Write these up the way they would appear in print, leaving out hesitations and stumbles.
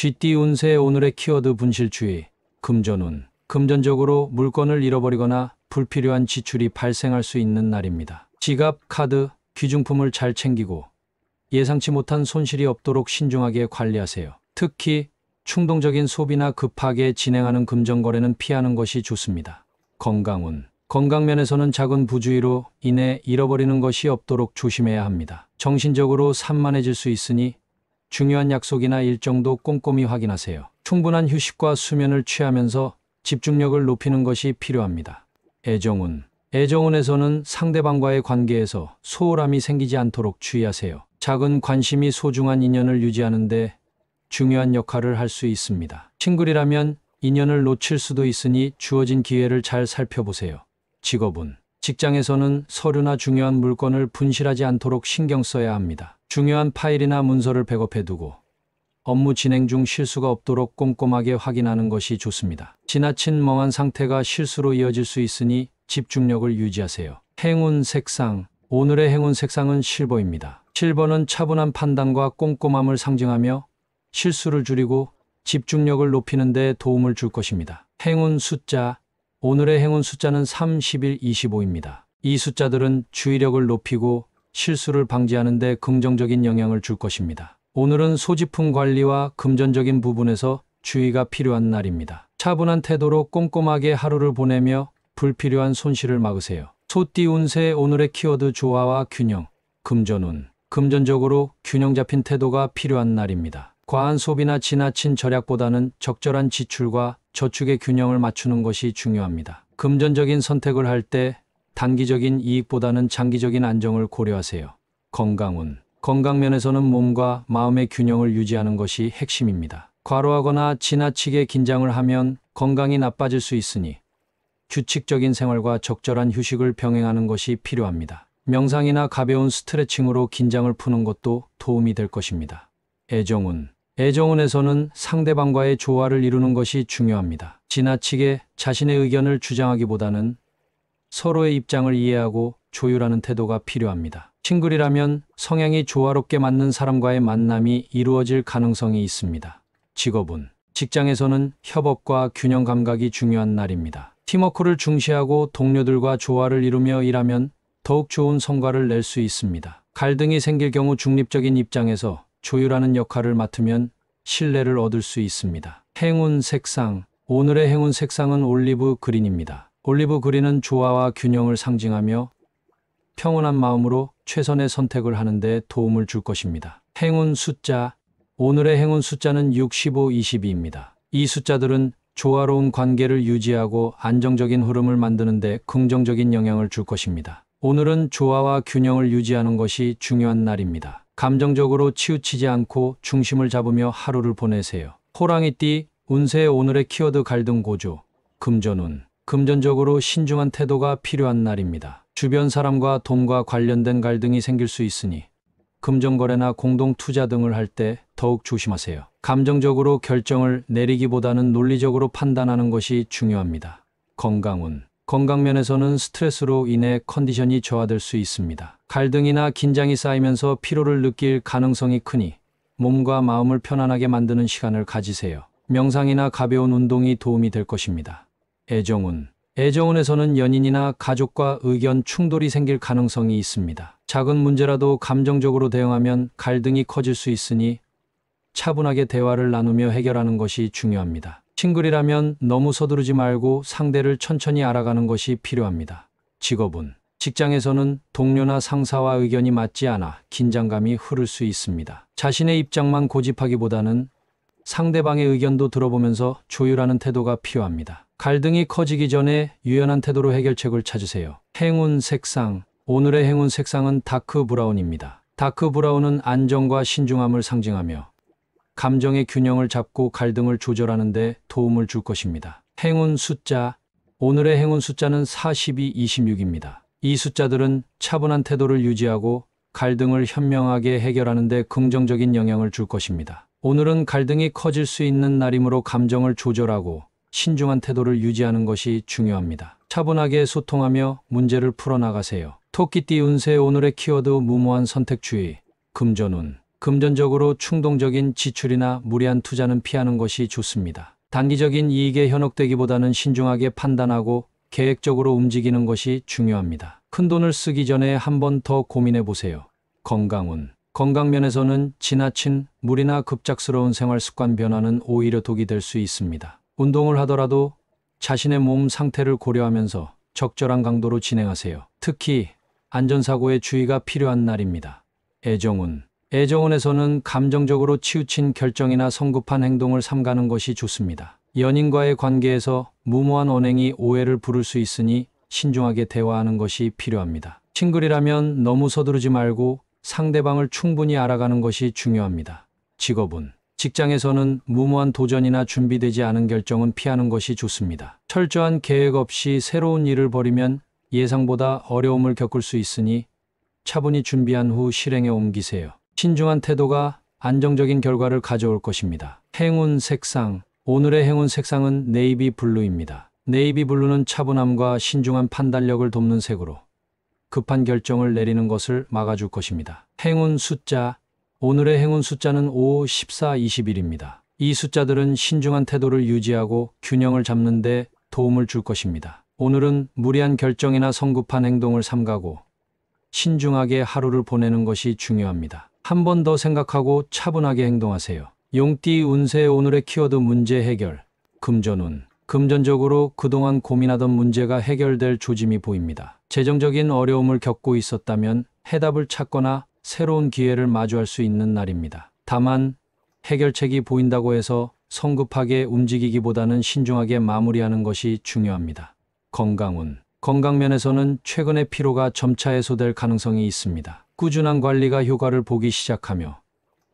쥐띠 운세 오늘의 키워드 분실주의. 금전운. 금전적으로 물건을 잃어버리거나 불필요한 지출이 발생할 수 있는 날입니다. 지갑, 카드, 귀중품을 잘 챙기고 예상치 못한 손실이 없도록 신중하게 관리하세요. 특히 충동적인 소비나 급하게 진행하는 금전거래는 피하는 것이 좋습니다. 건강운. 건강면에서는 작은 부주의로 인해 잃어버리는 것이 없도록 조심해야 합니다. 정신적으로 산만해질 수 있으니 중요한 약속이나 일정도 꼼꼼히 확인하세요. 충분한 휴식과 수면을 취하면서 집중력을 높이는 것이 필요합니다. 애정운. 애정운에서는 상대방과의 관계에서 소홀함이 생기지 않도록 주의하세요. 작은 관심이 소중한 인연을 유지하는 데 중요한 역할을 할 수 있습니다. 싱글이라면 인연을 놓칠 수도 있으니 주어진 기회를 잘 살펴보세요. 직업운. 직장에서는 서류나 중요한 물건을 분실하지 않도록 신경 써야 합니다. 중요한 파일이나 문서를 백업해두고 업무 진행 중 실수가 없도록 꼼꼼하게 확인하는 것이 좋습니다. 지나친 멍한 상태가 실수로 이어질 수 있으니 집중력을 유지하세요. 행운 색상. 오늘의 행운 색상은 실버입니다. 실버는 차분한 판단과 꼼꼼함을 상징하며 실수를 줄이고 집중력을 높이는 데 도움을 줄 것입니다. 행운 숫자. 오늘의 행운 숫자는 3, 11, 25입니다. 이 숫자들은 주의력을 높이고 실수를 방지하는 데 긍정적인 영향을 줄 것입니다. 오늘은 소지품 관리와 금전적인 부분에서 주의가 필요한 날입니다. 차분한 태도로 꼼꼼하게 하루를 보내며 불필요한 손실을 막으세요. 소띠 운세 오늘의 키워드 조화와 균형. 금전운. 금전적으로 균형 잡힌 태도가 필요한 날입니다. 과한 소비나 지나친 절약보다는 적절한 지출과 저축의 균형을 맞추는 것이 중요합니다. 금전적인 선택을 할 때 단기적인 이익보다는 장기적인 안정을 고려하세요. 건강운. 건강면에서는 몸과 마음의 균형을 유지하는 것이 핵심입니다. 과로하거나 지나치게 긴장을 하면 건강이 나빠질 수 있으니 규칙적인 생활과 적절한 휴식을 병행하는 것이 필요합니다. 명상이나 가벼운 스트레칭으로 긴장을 푸는 것도 도움이 될 것입니다. 애정운. 애정운에서는 상대방과의 조화를 이루는 것이 중요합니다. 지나치게 자신의 의견을 주장하기보다는 서로의 입장을 이해하고 조율하는 태도가 필요합니다. 싱글이라면 성향이 조화롭게 맞는 사람과의 만남이 이루어질 가능성이 있습니다. 직업운. 직장에서는 협업과 균형 감각이 중요한 날입니다. 팀워크를 중시하고 동료들과 조화를 이루며 일하면 더욱 좋은 성과를 낼 수 있습니다. 갈등이 생길 경우 중립적인 입장에서 조율하는 역할을 맡으면 신뢰를 얻을 수 있습니다. 행운 색상. 오늘의 행운 색상은 올리브 그린입니다. 올리브 그린은 조화와 균형을 상징하며 평온한 마음으로 최선의 선택을 하는 데 도움을 줄 것입니다. 행운 숫자. 오늘의 행운 숫자는 6, 15, 22입니다. 이 숫자들은 조화로운 관계를 유지하고 안정적인 흐름을 만드는 데 긍정적인 영향을 줄 것입니다. 오늘은 조화와 균형을 유지하는 것이 중요한 날입니다. 감정적으로 치우치지 않고 중심을 잡으며 하루를 보내세요. 호랑이띠 운세 오늘의 키워드 갈등 고조. 금전운. 금전적으로 신중한 태도가 필요한 날입니다. 주변 사람과 돈과 관련된 갈등이 생길 수 있으니 금전거래나 공동투자 등을 할 때 더욱 조심하세요. 감정적으로 결정을 내리기보다는 논리적으로 판단하는 것이 중요합니다. 건강운. 건강면에서는 스트레스로 인해 컨디션이 저하될 수 있습니다. 갈등이나 긴장이 쌓이면서 피로를 느낄 가능성이 크니 몸과 마음을 편안하게 만드는 시간을 가지세요. 명상이나 가벼운 운동이 도움이 될 것입니다. 애정운. 애정운에서는 연인이나 가족과 의견 충돌이 생길 가능성이 있습니다. 작은 문제라도 감정적으로 대응하면 갈등이 커질 수 있으니 차분하게 대화를 나누며 해결하는 것이 중요합니다. 싱글이라면 너무 서두르지 말고 상대를 천천히 알아가는 것이 필요합니다. 직업운. 직장에서는 동료나 상사와 의견이 맞지 않아 긴장감이 흐를 수 있습니다. 자신의 입장만 고집하기보다는 상대방의 의견도 들어보면서 조율하는 태도가 필요합니다. 갈등이 커지기 전에 유연한 태도로 해결책을 찾으세요. 행운 색상. 오늘의 행운 색상은 다크 브라운입니다. 다크 브라운은 안정과 신중함을 상징하며 감정의 균형을 잡고 갈등을 조절하는 데 도움을 줄 것입니다. 행운 숫자. 오늘의 행운 숫자는 42, 26입니다. 이 숫자들은 차분한 태도를 유지하고 갈등을 현명하게 해결하는 데 긍정적인 영향을 줄 것입니다. 오늘은 갈등이 커질 수 있는 날이므로 감정을 조절하고 신중한 태도를 유지하는 것이 중요합니다. 차분하게 소통하며 문제를 풀어나가세요. 토끼띠 운세 오늘의 키워드 무모한 선택 주의. 금전운. 금전적으로 충동적인 지출이나 무리한 투자는 피하는 것이 좋습니다. 단기적인 이익에 현혹되기보다는 신중하게 판단하고 계획적으로 움직이는 것이 중요합니다. 큰돈을 쓰기 전에 한 번 더 고민해 보세요. 건강운. 건강면에서는 지나친 무리나 급작스러운 생활 습관 변화는 오히려 독이 될 수 있습니다. 운동을 하더라도 자신의 몸 상태를 고려하면서 적절한 강도로 진행하세요. 특히 안전사고에 주의가 필요한 날입니다. 애정운. 애정운에서는 감정적으로 치우친 결정이나 성급한 행동을 삼가는 것이 좋습니다. 연인과의 관계에서 무모한 언행이 오해를 부를 수 있으니 신중하게 대화하는 것이 필요합니다. 싱글이라면 너무 서두르지 말고 상대방을 충분히 알아가는 것이 중요합니다. 직업운. 직장에서는 무모한 도전이나 준비되지 않은 결정은 피하는 것이 좋습니다. 철저한 계획 없이 새로운 일을 벌이면 예상보다 어려움을 겪을 수 있으니 차분히 준비한 후 실행에 옮기세요. 신중한 태도가 안정적인 결과를 가져올 것입니다. 행운 색상. 오늘의 행운 색상은 네이비 블루입니다. 네이비 블루는 차분함과 신중한 판단력을 돕는 색으로 급한 결정을 내리는 것을 막아줄 것입니다. 행운 숫자. 오늘의 행운 숫자는 5, 14, 21입니다. 이 숫자들은 신중한 태도를 유지하고 균형을 잡는 데 도움을 줄 것입니다. 오늘은 무리한 결정이나 성급한 행동을 삼가고 신중하게 하루를 보내는 것이 중요합니다. 한 번 더 생각하고 차분하게 행동하세요. 용띠 운세. 오늘의 키워드 문제 해결. 금전운. 금전적으로 그동안 고민하던 문제가 해결될 조짐이 보입니다. 재정적인 어려움을 겪고 있었다면 해답을 찾거나 새로운 기회를 마주할 수 있는 날입니다. 다만 해결책이 보인다고 해서 성급하게 움직이기보다는 신중하게 마무리하는 것이 중요합니다. 건강운. 건강면에서는 최근의 피로가 점차 해소될 가능성이 있습니다. 꾸준한 관리가 효과를 보기 시작하며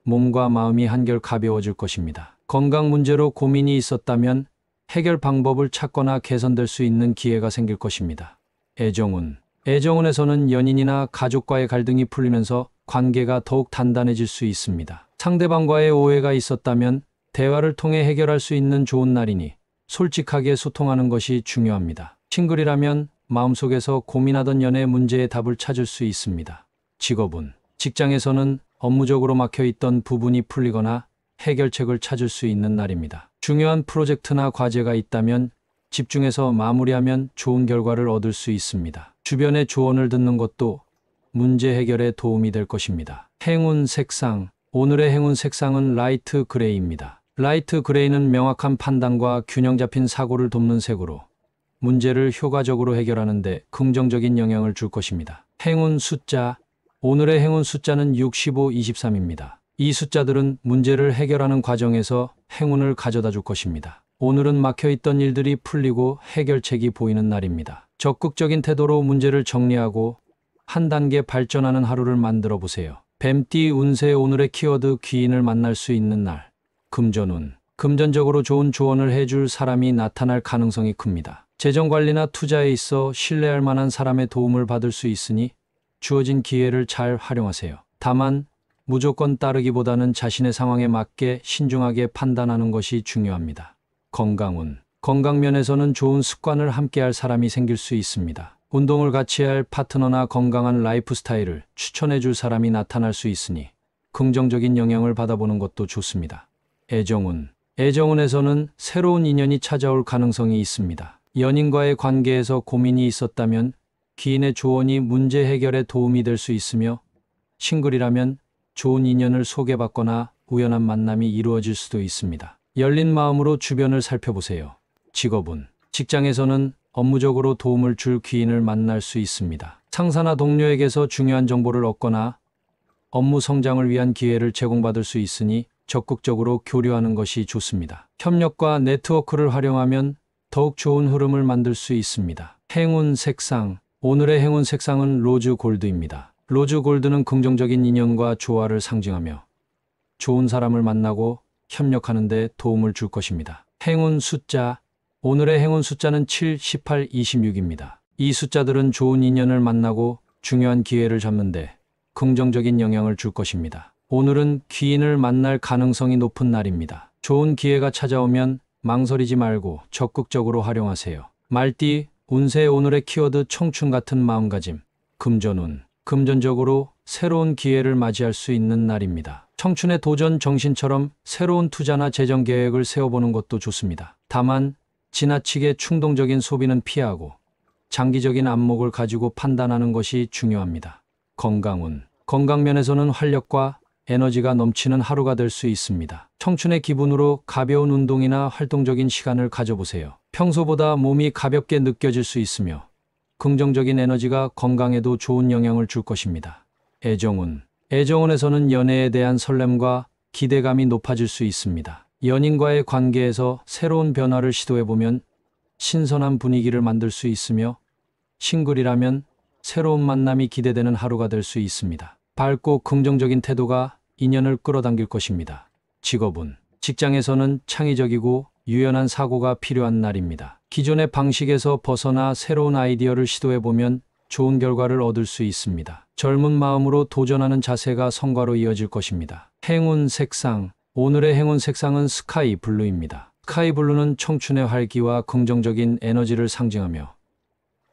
몸과 마음이 한결 가벼워질 것입니다. 건강 문제로 고민이 있었다면 해결 방법을 찾거나 개선될 수 있는 기회가 생길 것입니다. 애정운. 애정운에서는 연인이나 가족과의 갈등이 풀리면서 관계가 더욱 단단해질 수 있습니다. 상대방과의 오해가 있었다면 대화를 통해 해결할 수 있는 좋은 날이니 솔직하게 소통하는 것이 중요합니다. 싱글이라면 마음속에서 고민하던 연애 문제의 답을 찾을 수 있습니다. 직업운. 직장에서는 업무적으로 막혀있던 부분이 풀리거나 해결책을 찾을 수 있는 날입니다. 중요한 프로젝트나 과제가 있다면 집중해서 마무리하면 좋은 결과를 얻을 수 있습니다. 주변의 조언을 듣는 것도 문제 해결에 도움이 될 것입니다. 행운 색상. 오늘의 행운 색상은 라이트 그레이입니다. 라이트 그레이는 명확한 판단과 균형 잡힌 사고를 돕는 색으로 문제를 효과적으로 해결하는 데 긍정적인 영향을 줄 것입니다. 행운 숫자. 오늘의 행운 숫자는 65, 23입니다. 이 숫자들은 문제를 해결하는 과정에서 행운을 가져다 줄 것입니다. 오늘은 막혀있던 일들이 풀리고 해결책이 보이는 날입니다. 적극적인 태도로 문제를 정리하고 한 단계 발전하는 하루를 만들어 보세요. 뱀띠 운세. 오늘의 키워드 귀인을 만날 수 있는 날. 금전운. 금전적으로 좋은 조언을 해줄 사람이 나타날 가능성이 큽니다. 재정관리나 투자에 있어 신뢰할 만한 사람의 도움을 받을 수 있으니 주어진 기회를 잘 활용하세요. 다만 무조건 따르기보다는 자신의 상황에 맞게 신중하게 판단하는 것이 중요합니다. 건강운. 건강면에서는 좋은 습관을 함께할 사람이 생길 수 있습니다. 운동을 같이 할 파트너나 건강한 라이프 스타일을 추천해 줄 사람이 나타날 수 있으니 긍정적인 영향을 받아보는 것도 좋습니다. 애정운. 애정운에서는 새로운 인연이 찾아올 가능성이 있습니다. 연인과의 관계에서 고민이 있었다면 귀인의 조언이 문제 해결에 도움이 될 수 있으며 싱글이라면 좋은 인연을 소개받거나 우연한 만남이 이루어질 수도 있습니다. 열린 마음으로 주변을 살펴보세요. 직업운. 직장에서는 업무적으로 도움을 줄 귀인을 만날 수 있습니다. 상사나 동료에게서 중요한 정보를 얻거나 업무 성장을 위한 기회를 제공받을 수 있으니 적극적으로 교류하는 것이 좋습니다. 협력과 네트워크를 활용하면 더욱 좋은 흐름을 만들 수 있습니다. 행운 색상. 오늘의 행운 색상은 로즈 골드입니다. 로즈 골드는 긍정적인 인연과 조화를 상징하며 좋은 사람을 만나고 협력하는 데 도움을 줄 것입니다. 행운 숫자. 오늘의 행운 숫자는 7, 18, 26입니다. 이 숫자들은 좋은 인연을 만나고 중요한 기회를 잡는 데 긍정적인 영향을 줄 것입니다. 오늘은 귀인을 만날 가능성이 높은 날입니다. 좋은 기회가 찾아오면 망설이지 말고 적극적으로 활용하세요. 말띠 운세. 오늘의 키워드 청춘 같은 마음가짐. 금전운. 금전적으로 새로운 기회를 맞이할 수 있는 날입니다. 청춘의 도전 정신처럼 새로운 투자나 재정 계획을 세워보는 것도 좋습니다. 다만 지나치게 충동적인 소비는 피하고 장기적인 안목을 가지고 판단하는 것이 중요합니다. 건강운. 건강면에서는 활력과 에너지가 넘치는 하루가 될 수 있습니다. 청춘의 기분으로 가벼운 운동이나 활동적인 시간을 가져보세요. 평소보다 몸이 가볍게 느껴질 수 있으며 긍정적인 에너지가 건강에도 좋은 영향을 줄 것입니다. 애정운. 애정운에서는 연애에 대한 설렘과 기대감이 높아질 수 있습니다. 연인과의 관계에서 새로운 변화를 시도해보면 신선한 분위기를 만들 수 있으며 싱글이라면 새로운 만남이 기대되는 하루가 될 수 있습니다. 밝고 긍정적인 태도가 인연을 끌어당길 것입니다. 직업운. 직장에서는 창의적이고 유연한 사고가 필요한 날입니다. 기존의 방식에서 벗어나 새로운 아이디어를 시도해보면 좋은 결과를 얻을 수 있습니다. 젊은 마음으로 도전하는 자세가 성과로 이어질 것입니다. 행운 색상. 오늘의 행운 색상은 스카이 블루입니다. 스카이 블루는 청춘의 활기와 긍정적인 에너지를 상징하며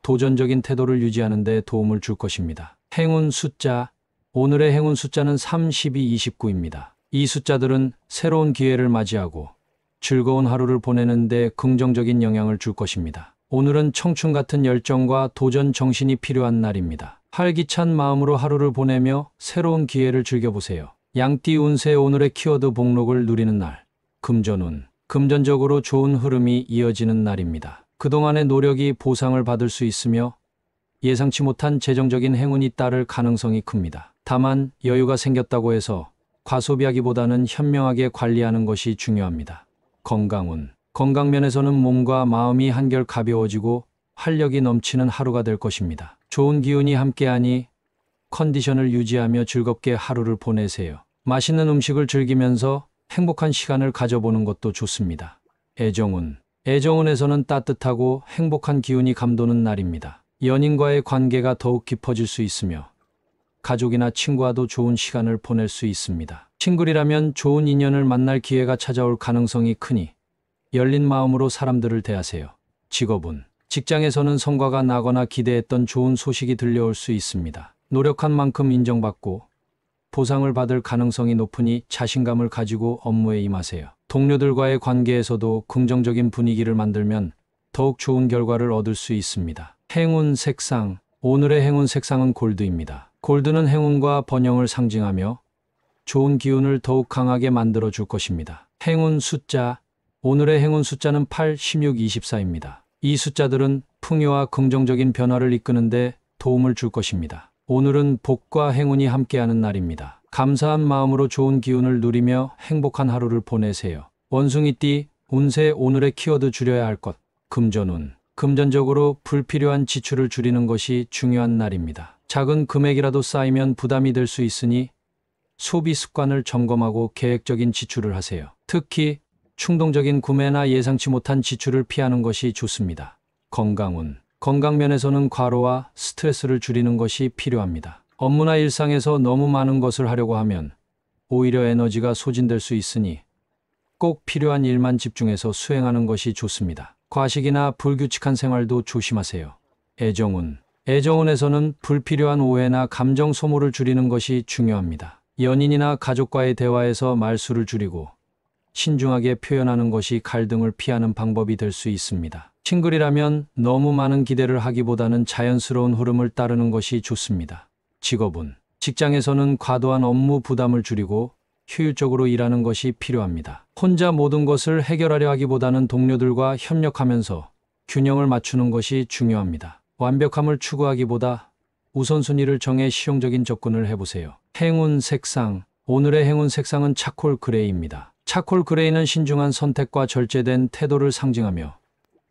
도전적인 태도를 유지하는 데 도움을 줄 것입니다. 행운 숫자. 오늘의 행운 숫자는 32, 29입니다. 이 숫자들은 새로운 기회를 맞이하고 즐거운 하루를 보내는 데 긍정적인 영향을 줄 것입니다. 오늘은 청춘 같은 열정과 도전 정신이 필요한 날입니다. 활기찬 마음으로 하루를 보내며 새로운 기회를 즐겨보세요. 양띠 운세. 오늘의 키워드 복록을 누리는 날. 금전운. 금전적으로 좋은 흐름이 이어지는 날입니다. 그동안의 노력이 보상을 받을 수 있으며 예상치 못한 재정적인 행운이 따를 가능성이 큽니다. 다만 여유가 생겼다고 해서 과소비하기보다는 현명하게 관리하는 것이 중요합니다. 건강운. 건강면에서는 몸과 마음이 한결 가벼워지고 활력이 넘치는 하루가 될 것입니다. 좋은 기운이 함께하니 컨디션을 유지하며 즐겁게 하루를 보내세요. 맛있는 음식을 즐기면서 행복한 시간을 가져보는 것도 좋습니다. 애정운. 애정운에서는 따뜻하고 행복한 기운이 감도는 날입니다. 연인과의 관계가 더욱 깊어질 수 있으며 가족이나 친구와도 좋은 시간을 보낼 수 있습니다. 싱글이라면 좋은 인연을 만날 기회가 찾아올 가능성이 크니 열린 마음으로 사람들을 대하세요. 직업운. 직장에서는 성과가 나거나 기대했던 좋은 소식이 들려올 수 있습니다. 노력한 만큼 인정받고 보상을 받을 가능성이 높으니 자신감을 가지고 업무에 임하세요. 동료들과의 관계에서도 긍정적인 분위기를 만들면 더욱 좋은 결과를 얻을 수 있습니다. 행운 색상. 오늘의 행운 색상은 골드입니다. 골드는 행운과 번영을 상징하며 좋은 기운을 더욱 강하게 만들어 줄 것입니다. 행운 숫자. 오늘의 행운 숫자는 8, 16, 24입니다. 이 숫자들은 풍요와 긍정적인 변화를 이끄는데 도움을 줄 것입니다. 오늘은 복과 행운이 함께하는 날입니다. 감사한 마음으로 좋은 기운을 누리며 행복한 하루를 보내세요. 원숭이띠 운세. 오늘의 키워드 줄여야 할 것. 금전운. 금전적으로 불필요한 지출을 줄이는 것이 중요한 날입니다. 작은 금액이라도 쌓이면 부담이 될 수 있으니 소비 습관을 점검하고 계획적인 지출을 하세요. 특히 충동적인 구매나 예상치 못한 지출을 피하는 것이 좋습니다. 건강운. 건강면에서는 과로와 스트레스를 줄이는 것이 필요합니다. 업무나 일상에서 너무 많은 것을 하려고 하면 오히려 에너지가 소진될 수 있으니 꼭 필요한 일만 집중해서 수행하는 것이 좋습니다. 과식이나 불규칙한 생활도 조심하세요. 애정운. 애정운에서는 불필요한 오해나 감정 소모를 줄이는 것이 중요합니다. 연인이나 가족과의 대화에서 말수를 줄이고 신중하게 표현하는 것이 갈등을 피하는 방법이 될 수 있습니다. 싱글이라면 너무 많은 기대를 하기보다는 자연스러운 흐름을 따르는 것이 좋습니다. 직업운. 직장에서는 과도한 업무 부담을 줄이고 효율적으로 일하는 것이 필요합니다. 혼자 모든 것을 해결하려 하기보다는 동료들과 협력하면서 균형을 맞추는 것이 중요합니다. 완벽함을 추구하기보다 우선순위를 정해 실용적인 접근을 해보세요. 행운 색상. 오늘의 행운 색상은 차콜 그레이입니다. 차콜 그레이는 신중한 선택과 절제된 태도를 상징하며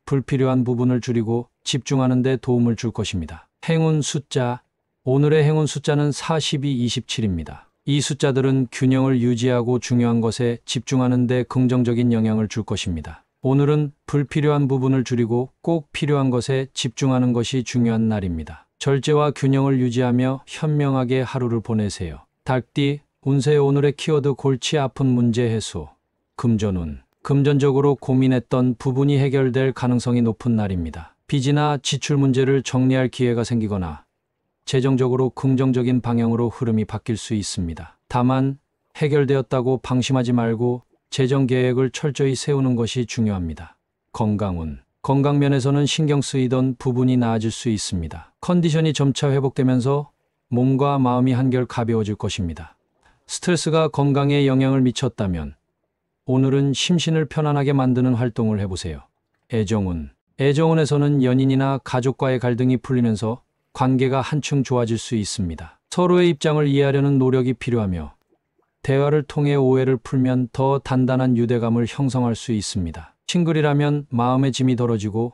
불필요한 부분을 줄이고 집중하는 데 도움을 줄 것입니다. 행운 숫자. 오늘의 행운 숫자는 42, 27입니다. 이 숫자들은 균형을 유지하고 중요한 것에 집중하는 데 긍정적인 영향을 줄 것입니다. 오늘은 불필요한 부분을 줄이고 꼭 필요한 것에 집중하는 것이 중요한 날입니다. 절제와 균형을 유지하며 현명하게 하루를 보내세요. 닭띠 운세. 오늘의 키워드 골치 아픈 문제 해소. 금전운. 금전적으로 고민했던 부분이 해결될 가능성이 높은 날입니다. 빚이나 지출 문제를 정리할 기회가 생기거나 재정적으로 긍정적인 방향으로 흐름이 바뀔 수 있습니다. 다만 해결되었다고 방심하지 말고 재정 계획을 철저히 세우는 것이 중요합니다. 건강운. 건강 면에서는 신경 쓰이던 부분이 나아질 수 있습니다. 컨디션이 점차 회복되면서 몸과 마음이 한결 가벼워질 것입니다. 스트레스가 건강에 영향을 미쳤다면 오늘은 심신을 편안하게 만드는 활동을 해보세요. 애정운. 애정운에서는 연인이나 가족과의 갈등이 풀리면서 관계가 한층 좋아질 수 있습니다. 서로의 입장을 이해하려는 노력이 필요하며 대화를 통해 오해를 풀면 더 단단한 유대감을 형성할 수 있습니다. 싱글이라면 마음의 짐이 덜어지고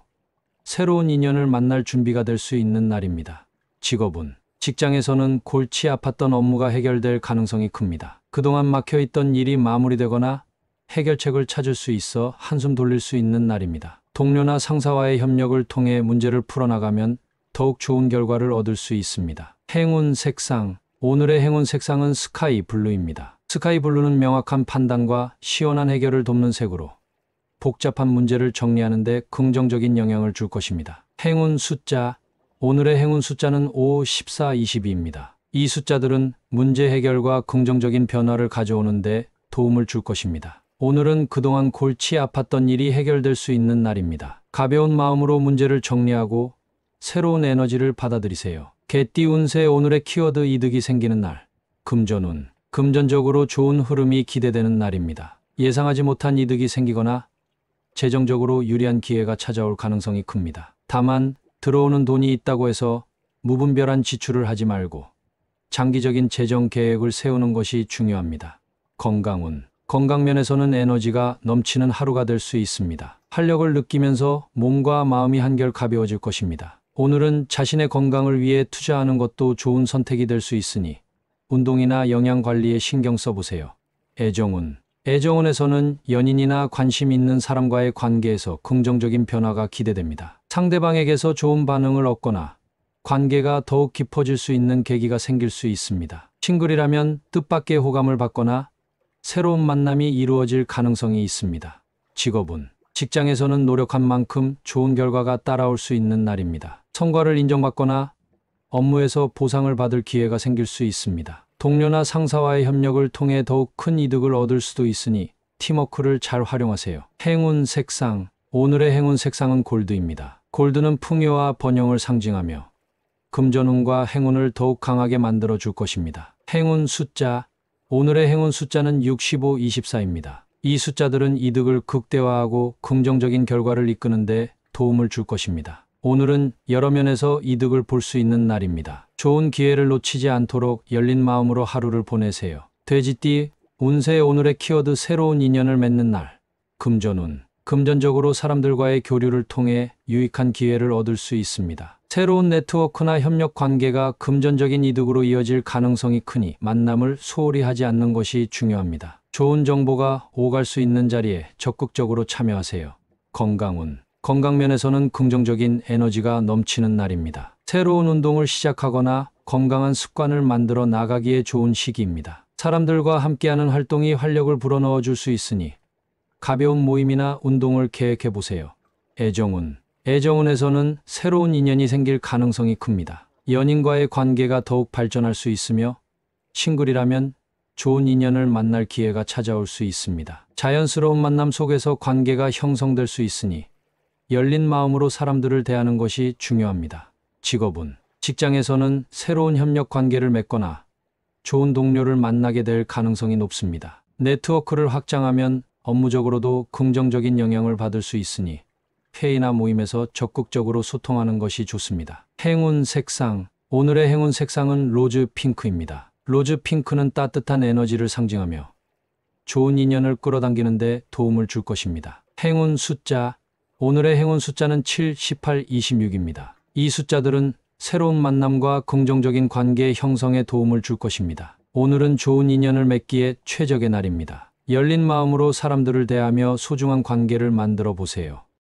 새로운 인연을 만날 준비가 될 수 있는 날입니다. 직업운. 직장에서는 골치 아팠던 업무가 해결될 가능성이 큽니다. 그동안 막혀있던 일이 마무리되거나 해결책을 찾을 수 있어 한숨 돌릴 수 있는 날입니다. 동료나 상사와의 협력을 통해 문제를 풀어나가면 더욱 좋은 결과를 얻을 수 있습니다. 행운 색상. 오늘의 행운 색상은 스카이 블루입니다. 스카이 블루는 명확한 판단과 시원한 해결을 돕는 색으로 복잡한 문제를 정리하는 데 긍정적인 영향을 줄 것입니다. 행운 숫자. 오늘의 행운 숫자는 5, 14, 22입니다. 이 숫자들은 문제 해결과 긍정적인 변화를 가져오는 데 도움을 줄 것입니다. 오늘은 그동안 골치 아팠던 일이 해결될 수 있는 날입니다. 가벼운 마음으로 문제를 정리하고 새로운 에너지를 받아들이세요. 개띠 운세. 오늘의 키워드 이득이 생기는 날. 금전운. 금전적으로 좋은 흐름이 기대되는 날입니다. 예상하지 못한 이득이 생기거나 재정적으로 유리한 기회가 찾아올 가능성이 큽니다. 다만 들어오는 돈이 있다고 해서 무분별한 지출을 하지 말고 장기적인 재정 계획을 세우는 것이 중요합니다. 건강운. 건강면에서는 에너지가 넘치는 하루가 될 수 있습니다. 활력을 느끼면서 몸과 마음이 한결 가벼워질 것입니다. 오늘은 자신의 건강을 위해 투자하는 것도 좋은 선택이 될 수 있으니 운동이나 영양 관리에 신경 써보세요. 애정운. 애정운에서는 연인이나 관심 있는 사람과의 관계에서 긍정적인 변화가 기대됩니다. 상대방에게서 좋은 반응을 얻거나 관계가 더욱 깊어질 수 있는 계기가 생길 수 있습니다. 싱글이라면 뜻밖의 호감을 받거나 새로운 만남이 이루어질 가능성이 있습니다. 직업운. 직장에서는 노력한 만큼 좋은 결과가 따라올 수 있는 날입니다. 성과를 인정받거나 업무에서 보상을 받을 기회가 생길 수 있습니다. 동료나 상사와의 협력을 통해 더욱 큰 이득을 얻을 수도 있으니 팀워크를 잘 활용하세요. 행운 색상. 오늘의 행운 색상은 골드입니다. 골드는 풍요와 번영을 상징하며 금전운과 행운을 더욱 강하게 만들어 줄 것입니다. 행운 숫자. 오늘의 행운 숫자는 65, 24입니다. 이 숫자들은 이득을 극대화하고 긍정적인 결과를 이끄는 데 도움을 줄 것입니다. 오늘은 여러 면에서 이득을 볼 수 있는 날입니다. 좋은 기회를 놓치지 않도록 열린 마음으로 하루를 보내세요. 돼지띠 운세. 오늘의 키워드 새로운 인연을 맺는 날. 금전운. 금전적으로 사람들과의 교류를 통해 유익한 기회를 얻을 수 있습니다. 새로운 네트워크나 협력 관계가 금전적인 이득으로 이어질 가능성이 크니 만남을 소홀히 하지 않는 것이 중요합니다. 좋은 정보가 오갈 수 있는 자리에 적극적으로 참여하세요. 건강운. 건강면에서는 긍정적인 에너지가 넘치는 날입니다. 새로운 운동을 시작하거나 건강한 습관을 만들어 나가기에 좋은 시기입니다. 사람들과 함께하는 활동이 활력을 불어넣어 줄 수 있으니 가벼운 모임이나 운동을 계획해 보세요. 애정운. 애정운에서는 새로운 인연이 생길 가능성이 큽니다. 연인과의 관계가 더욱 발전할 수 있으며 싱글이라면 좋은 인연을 만날 기회가 찾아올 수 있습니다. 자연스러운 만남 속에서 관계가 형성될 수 있으니 열린 마음으로 사람들을 대하는 것이 중요합니다. 직업운. 직장에서는 새로운 협력 관계를 맺거나 좋은 동료를 만나게 될 가능성이 높습니다. 네트워크를 확장하면 업무적으로도 긍정적인 영향을 받을 수 있으니 회의나 모임에서 적극적으로 소통하는 것이 좋습니다. 행운 색상. 오늘의 행운 색상은 로즈 핑크입니다. 로즈 핑크는 따뜻한 에너지를 상징하며 좋은 인연을 끌어당기는 데 도움을 줄 것입니다. 행운 숫자. 오늘의 행운 숫자는 7, 18, 26입니다. 이 숫자들은 새로운 만남과 긍정적인 관계 형성에 도움을 줄 것입니다. 오늘은 좋은 인연을 맺기에 최적의 날입니다. 열린 마음으로 사람들을 대하며 소중한 관계를 만들어 보세요.